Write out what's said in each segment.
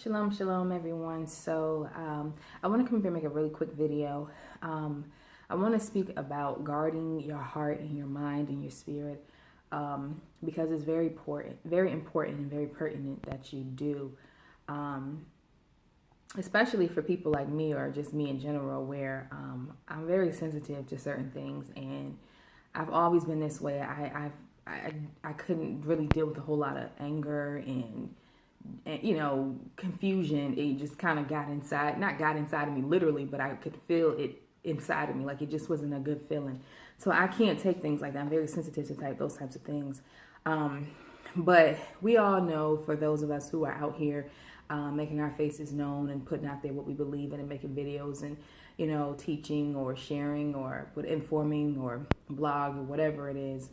Shalom, shalom, everyone. I want to come here and make a really quick video. I want to speak about guarding your heart and your mind and your spirit because it's very important, and very pertinent that you do, especially for people like me or just me in general, where I'm very sensitive to certain things, and I've always been this way. I couldn't really deal with a whole lot of anger and confusion. It just kind of not got inside of me literally, but I could feel it inside of me. Like, it just wasn't a good feeling. So I can't take things like that. I'm very sensitive to those types of things. But we all know, for those of us who are out here making our faces known and putting out there what we believe in and making videos and, teaching or sharing or informing or blog or whatever it is,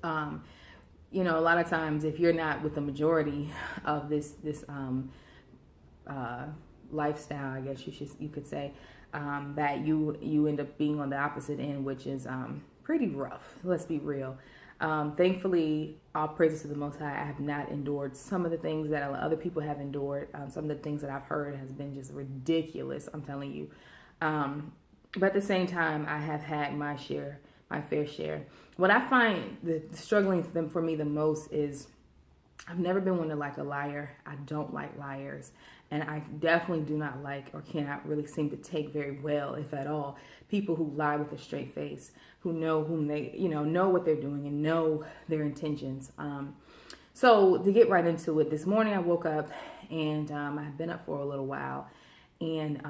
a lot of times, if you're not with the majority of this lifestyle, I guess you could say, that you end up being on the opposite end, which is pretty rough. Let's be real. Thankfully, all praises to the Most High, I have not endured some of the things that other people have endured. Some of the things that I've heard has been just ridiculous, I'm telling you. But at the same time, I have had my fair share. What I find the struggling for me the most is I've never been one to like a liar. I don't like liars. And I definitely do not like, or cannot really seem to take very well, if at all, people who lie with a straight face, who know whom they, know what they're doing and know their intentions. So to get right into it, this morning I woke up and I've been up for a little while. And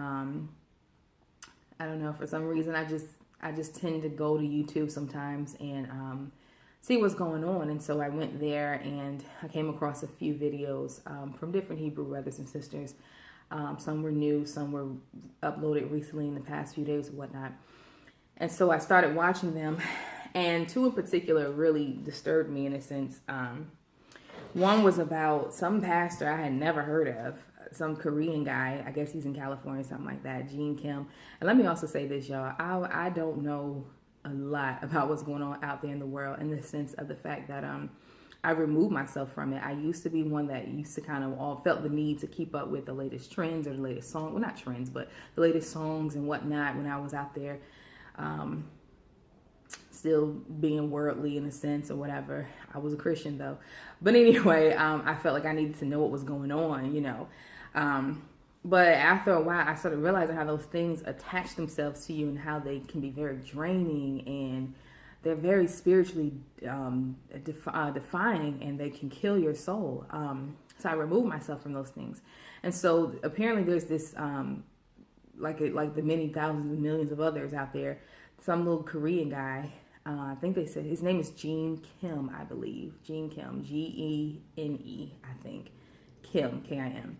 I don't know, for some reason, I just tend to go to YouTube sometimes and see what's going on. And so I went there and I came across a few videos from different Hebrew brothers and sisters. Some were new, some were uploaded recently in the past few days or whatnot. And so I started watching them, and two in particular really disturbed me in a sense. One was about some pastor I had never heard of, some Korean guy. I guess he's in California, something like that, Gene Kim. And let me also say this, y'all. I don't know a lot about what's going on out there in the world, in the sense of the fact that I removed myself from it. I used to be one that used to kind of all felt the need to keep up with the latest trends or the latest song. Well, not trends, but the latest songs and whatnot when I was out there. Still being worldly in a sense or whatever. I was a Christian though. But anyway, I felt like I needed to know what was going on, But after a while, I started realizing how those things attach themselves to you and how they can be very draining, and they're very spiritually defying, and they can kill your soul. So I removed myself from those things. And so apparently there's this, like the many thousands and millions of others out there, some little Korean guy, I think they said his name is Gene Kim, I believe. Gene Kim, Gene, I think. Kim, Kim.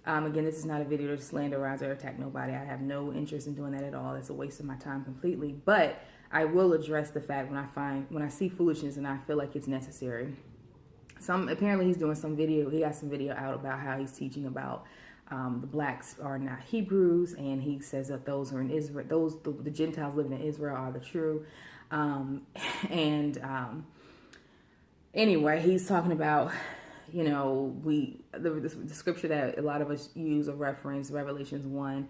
Again, this is not a video to slanderize or attack nobody. I have no interest in doing that at all. It's a waste of my time completely. But I will address the fact when I see foolishness and I feel like it's necessary. Apparently he's doing some video. He got some video out about how he's teaching about the blacks are not Hebrews, and he says that those are in Israel. The Gentiles living in Israel are the true. Anyway, he's talking about, the scripture that a lot of us use or reference, Revelations 1,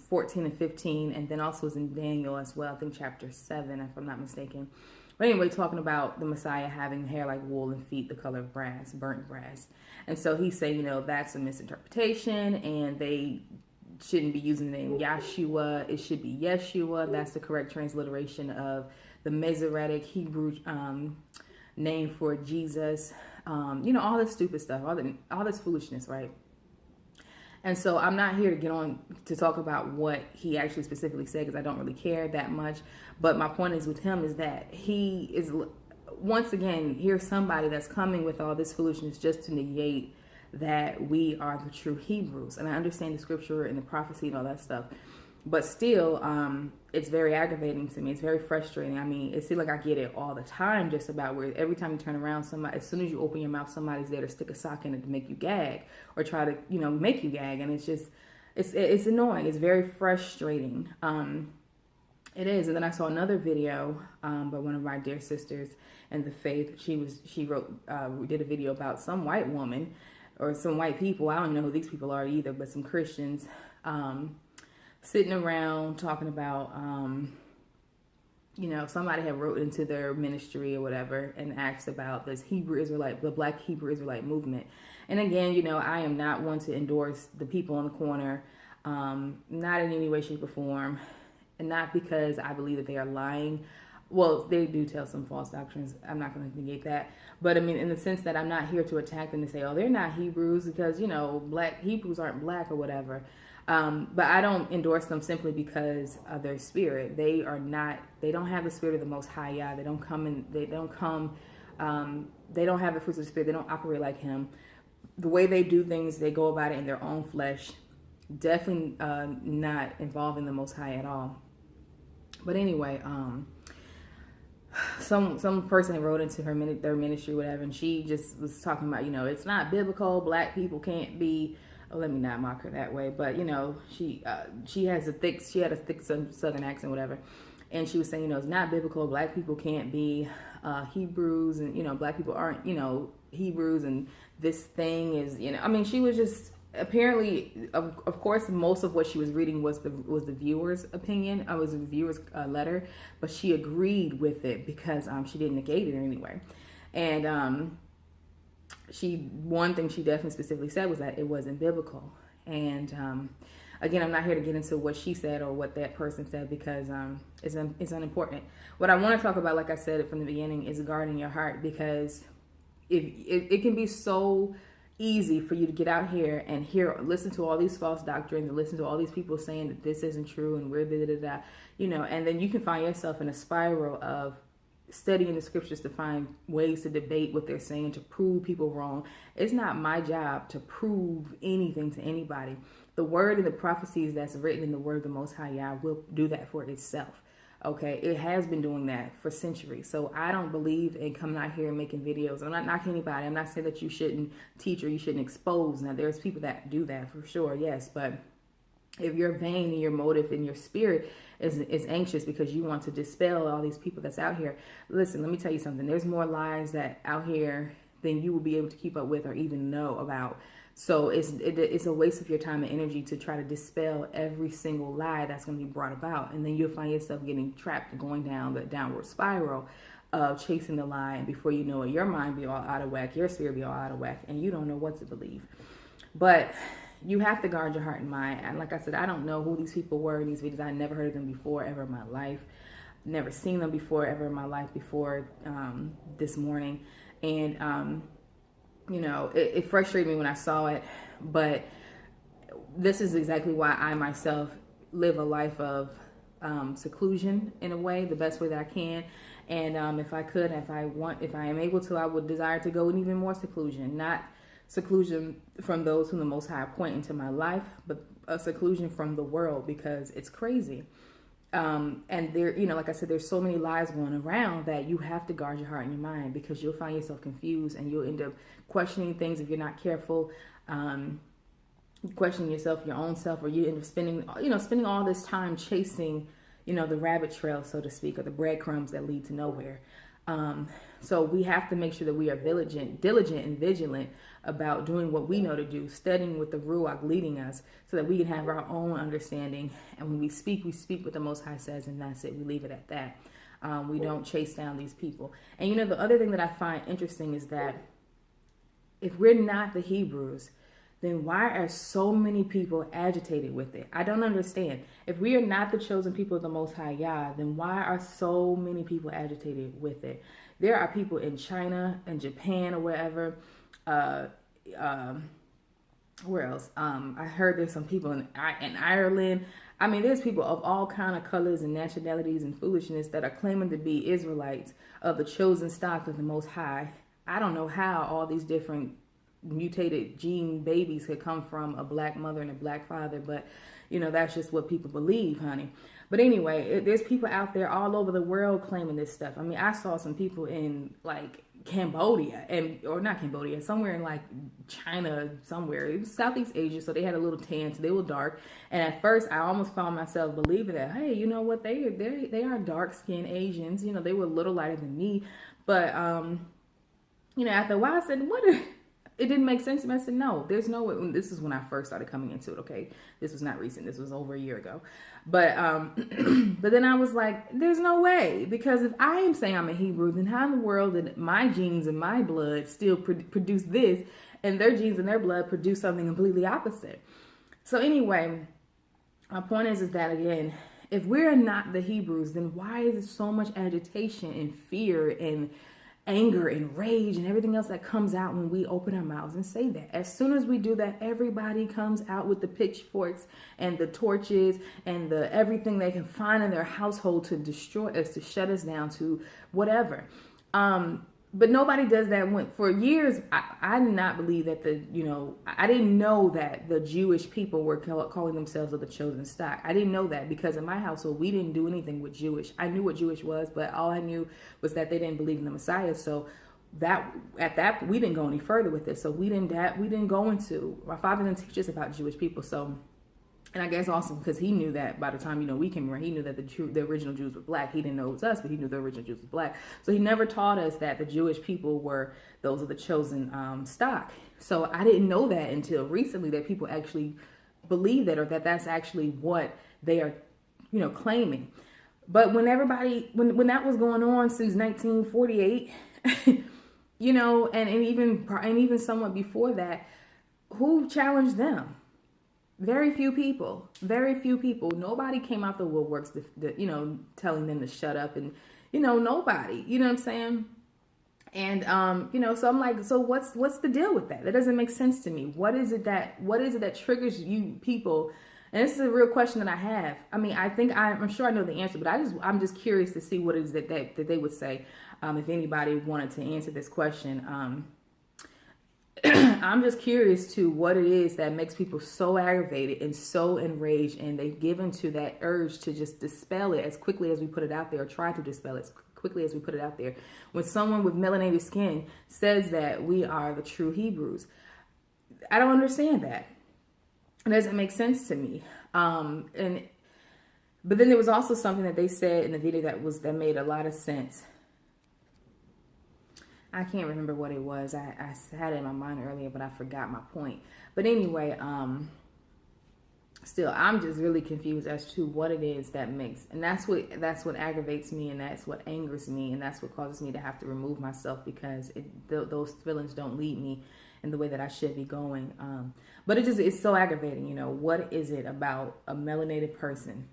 14 and 15, and then also is in Daniel as well, I think chapter 7, if I'm not mistaken. But anyway, talking about the Messiah having hair like wool and feet the color of brass, burnt brass. And so he's saying, that's a misinterpretation, and they shouldn't be using the name Yahshua. It should be Yeshua. That's the correct transliteration of the Masoretic Hebrew name for Jesus. All this stupid stuff, all this foolishness, right? And so I'm not here to get on to talk about what he actually specifically said, because I don't really care that much. But my point is with him is that he is, once again, here's somebody that's coming with all this foolishness just to negate that we are the true Hebrews. And I understand the scripture and the prophecy and all that stuff. But still, it's very aggravating to me. It's very frustrating. I mean, it seems like I get it all the time, just about where every time you turn around, somebody, as soon as you open your mouth, somebody's there to stick a sock in it to make you gag or try to, make you gag. And it's just, it's annoying. It's very frustrating. It is. And then I saw another video by one of my dear sisters in the faith. She did a video about some white woman or some white people, I don't even know who these people are either, but some Christians, sitting around talking about, somebody had wrote into their ministry or whatever and asked about this the Black Hebrew Israelite movement. And again, I am not one to endorse the people on the corner, not in any way, shape, or form, and not because I believe that they are lying. Well, they do tell some false doctrines. I'm not going to negate that. But I mean, in the sense that I'm not here to attack them and say, oh, they're not Hebrews because, Black Hebrews aren't black or whatever. But I don't endorse them simply because of their spirit. They don't have the spirit of the Most High Yah. They don't have the fruits of the Spirit. They don't operate like Him. The way they do things, they go about it in their own flesh. Definitely not involving the Most High at all. But anyway, some person wrote into their ministry, whatever, and she just was talking about, it's not biblical. Black people can't be. Oh, let me not mock her that way, but she had a thick Southern accent, whatever, and she was saying, it's not biblical. Black people can't be Hebrews, and Black people aren't, Hebrews, and this thing is, she was just apparently, of course, most of what she was reading was the viewer's opinion. Was the viewer's letter, but she agreed with it because she didn't negate it anyway, and one thing she definitely specifically said was that it wasn't biblical. And again, I'm not here to get into what she said or what that person said because it's unimportant. What I want to talk about, like I said from the beginning, is guarding your heart, because it can be so easy for you to get out here and listen to all these false doctrines and listen to all these people saying that this isn't true and we're and then you can find yourself in a spiral of studying the scriptures to find ways to debate what they're saying, to prove people wrong. It's not my job to prove anything to anybody. The word and the prophecies that's written in the word of the Most High Yah will do that for itself. Okay, it has been doing that for centuries. So I don't believe in coming out here and making videos. I'm not knocking anybody. I'm not saying that you shouldn't teach or you shouldn't expose. Now, there's people that do that for sure, yes. But if your vein and your motive and your spirit is anxious because you want to dispel all these people that's out here, listen, let me tell you something. There's more lies that out here than you will be able to keep up with or even know about. So it's a waste of your time and energy to try to dispel every single lie that's going to be brought about. And then you'll find yourself getting trapped and going down the downward spiral of chasing the lie. And before you know it, your mind be all out of whack, your spirit be all out of whack, and you don't know what to believe. But you have to guard your heart and mind. And like I said, I don't know who these people were in these videos. I never heard of them before ever in my life. Never seen them before ever in my life before this morning. And it frustrated me when I saw it, but this is exactly why I myself live a life of seclusion in a way, the best way that I can. And if I am able to, I would desire to go in even more seclusion, not seclusion from those whom the Most High appoint into my life, but a seclusion from the world, because it's crazy. And there, like I said, there's so many lies going around that you have to guard your heart and your mind, because you'll find yourself confused and you'll end up questioning things if you're not careful, questioning yourself, your own self, or you end up spending all this time chasing, the rabbit trail, so to speak, or the breadcrumbs that lead to nowhere. So we have to make sure that we are diligent and vigilant about doing what we know to do, studying with the Ruach leading us, so that we can have our own understanding. And when we speak what the Most High says, and that's it. We leave it at that. We don't chase down these people. And the other thing that I find interesting is that if we're not the Hebrews, then why are so many people agitated with it? I don't understand. If we are not the chosen people of the Most High Yah, then why are so many people agitated with it? There are people in China and Japan or wherever. Where else? I heard there's some people in Ireland. I mean, there's people of all kind of colors and nationalities and foolishness that are claiming to be Israelites of the chosen stock of the Most High. I don't know how all these different mutated gene babies could come from a black mother and a black father, but that's just what people believe, honey. But anyway, there's people out there all over the world claiming this stuff. I mean, I saw some people in Cambodia, or not Cambodia, somewhere in China, somewhere. It was Southeast Asia, so they had a little tan, so they were dark. And at first, I almost found myself believing that, hey, you know what, they are dark-skinned Asians. They were a little lighter than me. But, after a while, I said, It didn't make sense to me. I said, no, there's no way. This is when I first started coming into it. Okay. This was not recent. This was over a year ago. But, but then I was like, there's no way, because if I am saying I'm a Hebrew, then how in the world did my genes and my blood still produce this, and their genes and their blood produce something completely opposite? So anyway, my point is that, again, if we're not the Hebrews, then why is there so much agitation and fear and anger and rage and everything else that comes out when we open our mouths and say that? As soon as we do that, everybody comes out with the pitchforks and the torches and the everything they can find in their household to destroy us, to shut us down, to whatever. But nobody does that. For years, I did not believe that I didn't know that the Jewish people were calling themselves of the chosen stock. I didn't know that, because in my household, we didn't do anything with Jewish. I knew what Jewish was, but all I knew was that they didn't believe in the Messiah. So we didn't go any further with this. So we didn't go into, my father didn't teach us about Jewish people. So, and I guess also because he knew that by the time, we came around, he knew that the original Jews were black. He didn't know it was us, but he knew the original Jews were black. So he never taught us that the Jewish people were those of the chosen stock. So I didn't know that until recently, that people actually believe that, or that that's actually what they are, claiming. But when that was going on since 1948, and even somewhat before that, who challenged them? Very few people. Nobody came out the woodworks, telling them to shut up, and, nobody, you know what I'm saying? And, so I'm like, so what's the deal with that? That doesn't make sense to me. What is it that triggers you people? And this is a real question that I have. I mean, I'm sure I know the answer, but I'm just curious to see what it is that they would say, if anybody wanted to answer this question. I'm just curious to what it is that makes people so aggravated and so enraged, and they give into that urge to just dispel it as quickly as we put it out there, or try to dispel it as quickly as we put it out there. When someone with melanated skin says that we are the true Hebrews, I don't understand that. It doesn't make sense to me. But then there was also something that they said in the video that made a lot of sense. I can't remember what it was. I had it in my mind earlier, but I forgot my point. But anyway, still, I'm just really confused as to what it is that makes, and that's what aggravates me, and that's what angers me, and that's what causes me to have to remove myself, because those feelings don't lead me in the way that I should be going. But it's so aggravating. What is it about a melanated person,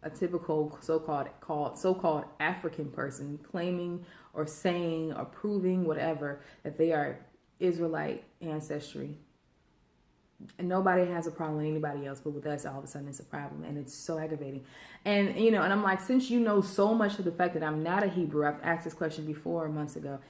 a typical so-called African person, claiming or saying or proving whatever that they are Israelite ancestry, and nobody has a problem with anybody else, but with us, all of a sudden it's a problem, and it's so aggravating. And and I'm like, since you know so much of the fact that I'm not a Hebrew, I've asked this question before months ago.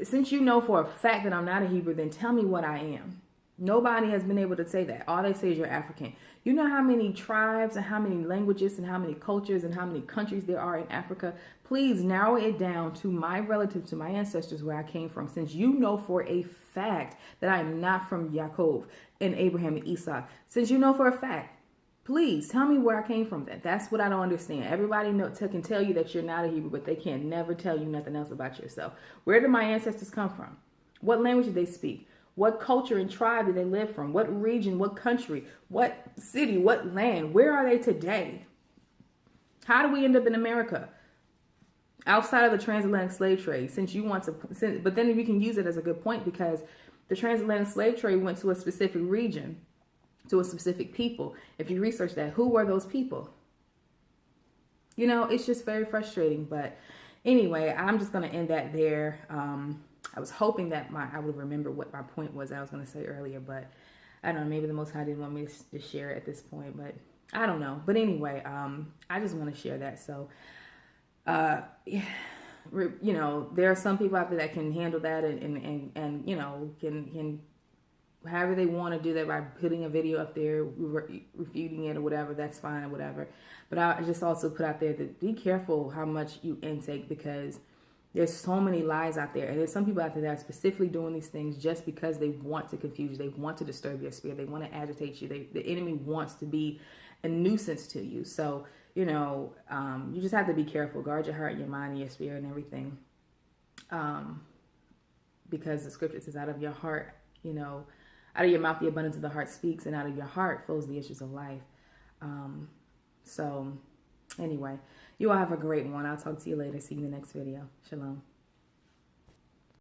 Since you know for a fact that I'm not a Hebrew, then tell me what I am. Nobody has been able to say that. All they say is you're African. You know how many tribes and how many languages and how many cultures and how many countries there are in Africa? Please narrow it down to my relatives, to my ancestors, where I came from. Since you know for a fact that I'm not from Yaakov and Abraham and Esau. Since you know for a fact, please tell me where I came from. That's what I don't understand. Everybody can tell you that you're not a Hebrew, but they can never tell you nothing else about yourself. Where did my ancestors come from? What language did they speak? What culture and tribe did they live from? What region, what country, what city, what land? Where are they today? How do we end up in America? Outside of the transatlantic slave trade, but then we can use it as a good point, because the transatlantic slave trade went to a specific region, to a specific people. If you research that, who were those people? It's just very frustrating. But anyway, I'm just going to end that there. I was hoping that I would remember what my point was I was going to say earlier, but I don't know, maybe the Most High didn't want me to share it at this point, but I don't know. But anyway, I just want to share that. So, there are some people out there that can handle that and can however they want to do that by putting a video up there, refuting it or whatever. That's fine or whatever. But I just also put out there that be careful how much you intake, because there's so many lies out there. And there's some people out there that are specifically doing these things just because they want to confuse you. They want to disturb your spirit. They want to agitate you. The enemy wants to be a nuisance to you. So, you just have to be careful. Guard your heart, your mind, and your spirit and everything. Because the scripture says out of your heart You know, out of your mouth, the abundance of the heart speaks, and out of your heart flows the issues of life. So anyway, you all have a great one. I'll talk to you later. See you in the next video. Shalom.